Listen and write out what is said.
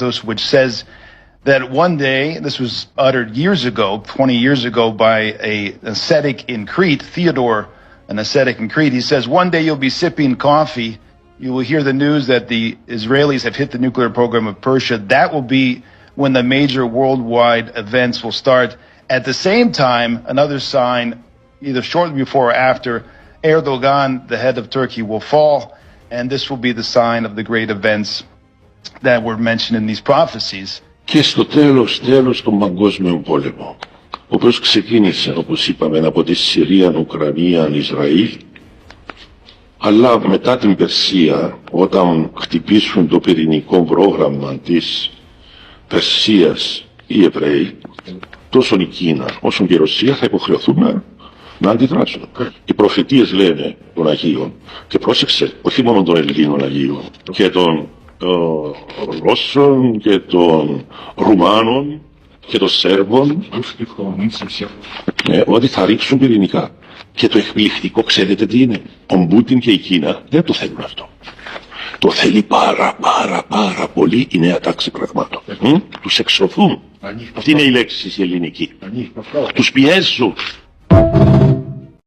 which says that one day, this was uttered years ago, 20 years ago, by an ascetic in Crete, Theodore, an ascetic in Crete. He says, one day you'll be sipping coffee, you will hear the news that the Israelis have hit the nuclear program of Persia. That will be when the major worldwide events will start. At the same time, another sign, either shortly before or after, Erdogan, the head of Turkey, will fall, and this will be the sign of the great events that were mentioned in these prophecies. Και στο τέλος των παγκόσμιων πόλεμων, ο οποίος ξεκίνησε, όπως είπαμε, από τη Συρία, Ουκρανία, Ισραήλ, αλλά μετά την Περσία, όταν χτυπήσουν το πυρηνικό πρόγραμμα της Περσίας οι Εβραίοι, τόσο η Κίνα όσο και η Ρωσία θα υποχρεωθούν να αντιδράσουν. Οι προφητείες λένε των Αγίων, και πρόσεξε, όχι μόνο των Ελλήνων Αγίων, και των Ρώσων και των Ρουμάνων και των Σέρβων, ότι θα ρίξουν πυρηνικά. Και το εκπληκτικό, ξέρετε τι είναι? Ο Πούτιν και η Κίνα δεν το θέλουν αυτό. Το θέλει πάρα πολύ η νέα τάξη πραγμάτων. Τους εξωθούν. Αυτή είναι η λέξη η ελληνική. Τους πιέζουν.